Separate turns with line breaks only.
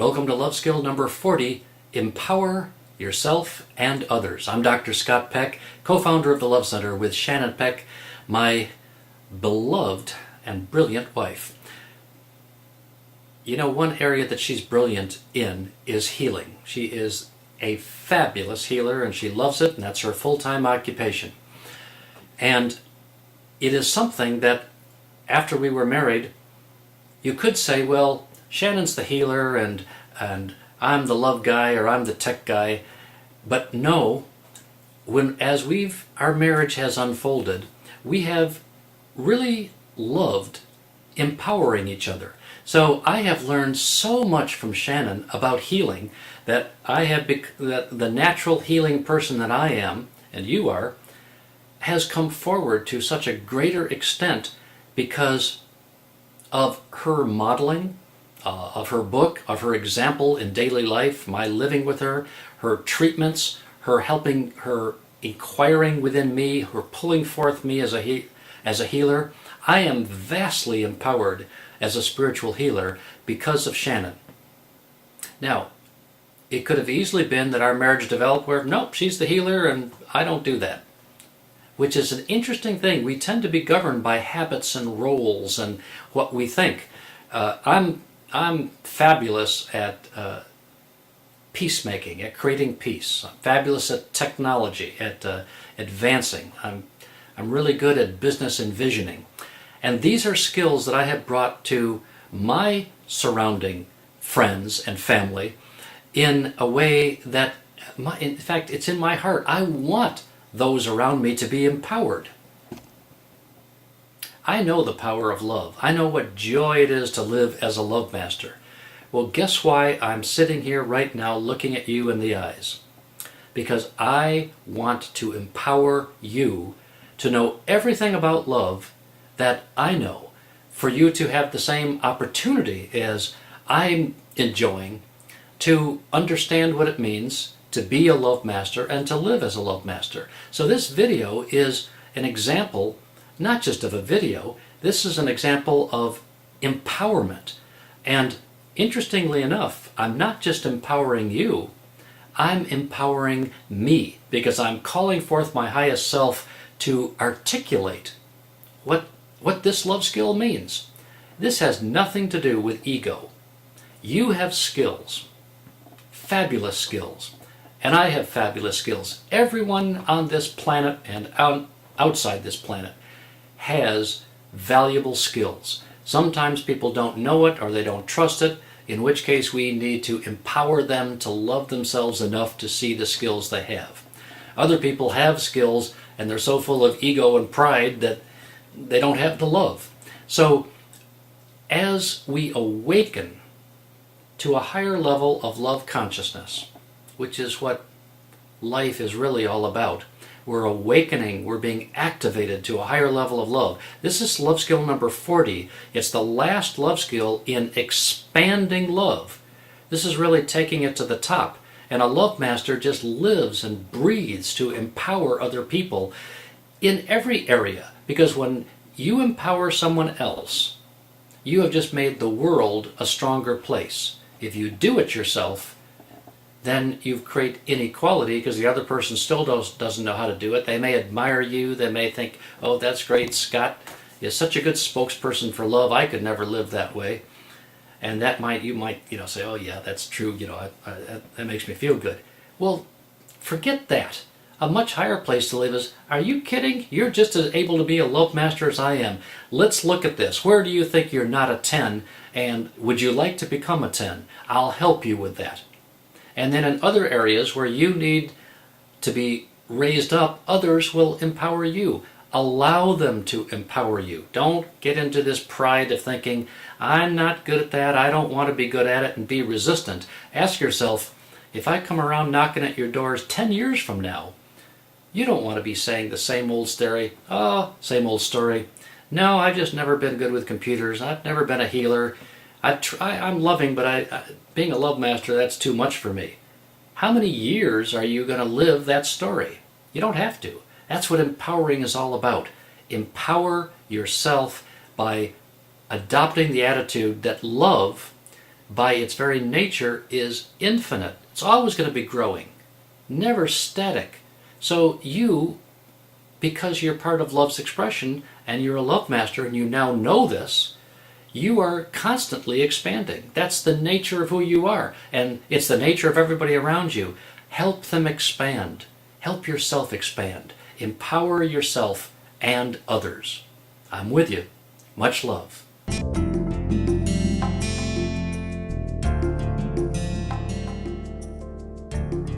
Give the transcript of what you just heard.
Welcome to Love Skill number 40, Empower Yourself and Others. I'm Dr. Scott Peck, co-founder of the Love Center with Shannon Peck, my beloved and brilliant wife. You know, one area that she's brilliant in is healing. She is a fabulous healer and she loves it, and that's her full-time occupation. And it is something that after we were married, you could say, well, Shannon's the healer and I'm the love guy or I'm the tech guy. But no, as our marriage has unfolded, we have really loved empowering each other. So I have learned so much from Shannon about healing that the natural healing person that I am, and you are, has come forward to such a greater extent because of her modeling, of her book, of her example in daily life, my living with her treatments, her helping, her inquiring within me, her pulling forth me as a healer. I am vastly empowered as a spiritual healer because of Shannon. Now, it could have easily been that our marriage developed where, nope, she's the healer and I don't do that. Which is an interesting thing. We tend to be governed by habits and roles and what we think. I'm fabulous at peacemaking, at creating peace. I'm fabulous at technology, at advancing. I'm really good at business envisioning. And these are skills that I have brought to my surrounding friends and family in a way that, in fact, it's in my heart. I want those around me to be empowered. I know the power of love. I know what joy it is to live as a love master. Well, guess why I'm sitting here right now looking at you in the eyes? Because I want to empower you to know everything about love that I know, for you to have the same opportunity as I'm enjoying to understand what it means to be a love master and to live as a love master. So this video is an example, not just of a video, this is an example of empowerment. And interestingly enough, I'm not just empowering you, I'm empowering me, because I'm calling forth my highest self to articulate what this love skill means. This has nothing to do with ego. You have skills, fabulous skills, and I have fabulous skills. Everyone on this planet and outside this planet has valuable skills. Sometimes people don't know it or they don't trust it, in which case we need to empower them to love themselves enough to see the skills they have. Other people have skills and they're so full of ego and pride that they don't have the love. So as we awaken to a higher level of love consciousness, which is what life is really all about, we're awakening, we're being activated to a higher level of love. This is love skill number 40. It's the last love skill in expanding love. This is really taking it to the top. And a love master just lives and breathes to empower other people in every area. Because when you empower someone else, you have just made the world a stronger place. If you do it yourself, then you create inequality because the other person still doesn't know how to do it. They may admire you. They may think, oh, that's great. Scott is such a good spokesperson for love. I could never live that way. And you might say, oh yeah, that's true. That makes me feel good. Well, forget that. A much higher place to live is, are you kidding? You're just as able to be a love master as I am. Let's look at this. Where do you think you're not a 10? And would you like to become a 10? I'll help you with that. And then in other areas where you need to be raised up, others will empower you. Allow them to empower you. Don't get into this pride of thinking, I'm not good at that, I don't want to be good at it, and be resistant. Ask yourself, if I come around knocking at your doors 10 years from now, you don't want to be saying the same old story. Oh, same old story. No, I've just never been good with computers. I've never been a healer. I'm loving, but being a love master, that's too much for me. How many years are you going to live that story? You don't have to. That's what empowering is all about. Empower yourself by adopting the attitude that love by its very nature, is infinite. It's always going to be growing, never static. So you, because you're part of love's expression and you're a love master and you now know this, you are constantly expanding. That's the nature of who you are, and it's the nature of everybody around you. Help them expand. Help yourself expand. Empower yourself and others. I'm with you. Much love.